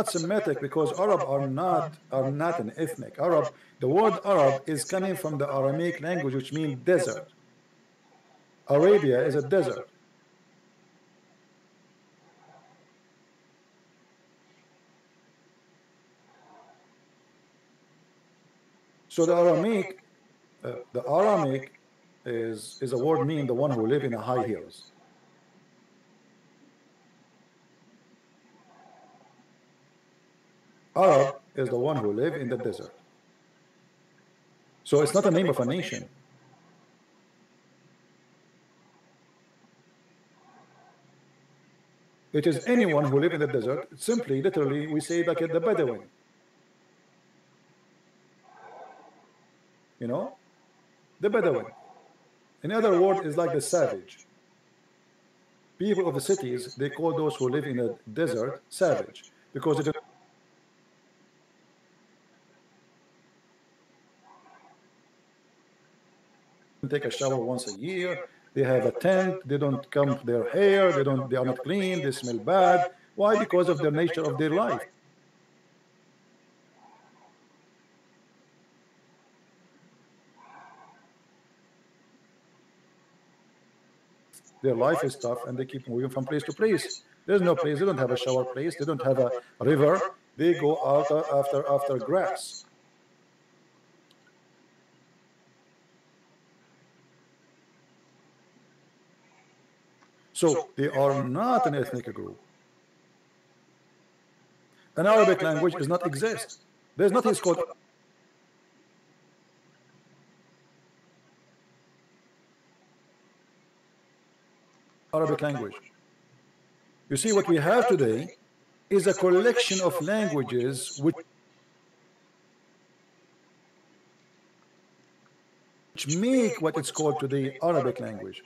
Semitic, because Arab are not an ethnic. Arab, the word Arab is coming from the Aramaic language, which means desert. Arabia is a desert. So the Aramaic is a word meaning the one who live in the high hills. Arab is the one who live in the desert. So it's not a name of a nation. It is anyone who live in the desert. Simply, literally, we say like the Bedouin. You know, the Bedouin. In other words, is like the savage. People of the cities, they call those who live in the desert savage, because it take a shower once a year. They have a tent. They don't comb their hair. They are not clean. They smell bad. Why? Because of the nature of their life. Their life is tough, and they keep moving from place to place. There's no place. They don't have a shower place. They don't have a river. They go out after grass. So they are not an ethnic group. An Arabic language does not exist. There's nothing called Arabic language. You see, what we have today is a collection of languages which make what it's called today Arabic language.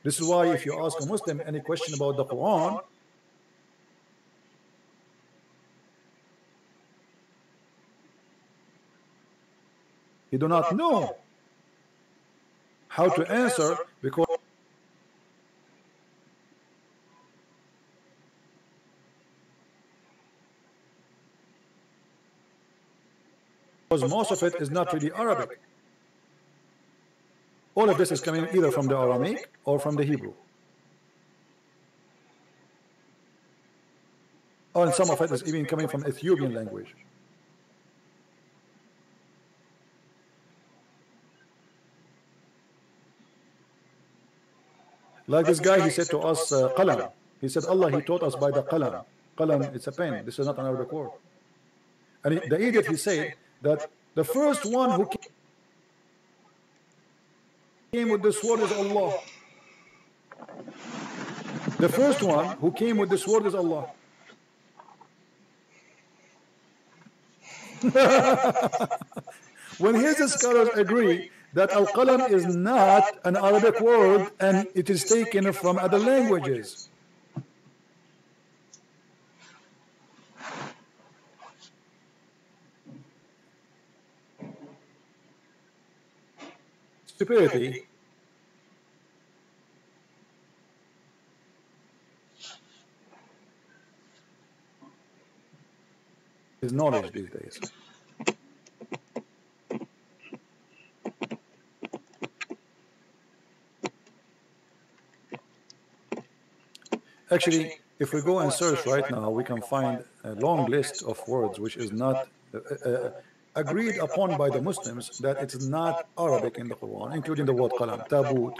This is why if you ask a Muslim any question about the Quran, he do not know how to answer, because most of it is not really Arabic. All of this is coming either from the Aramaic or from the Hebrew. Or some of it is even coming from Ethiopian language. Like this guy, he said to us, qalam. He said, Allah, he taught us by the qalam. Qalam, it's a pen. This is not an Arabic word. And the idiot, he said that the first one who came with this word is Allah. The first one who came with this word is Allah. When his scholars agree that al-qalam is not an Arabic word and it is taken from other languages. Stupidity is knowledge these days. Actually, if we go and search right now, we can find a long list of words which is not agreed upon by the Muslims that it's not Arabic in the Quran, including the word qalam, tabut,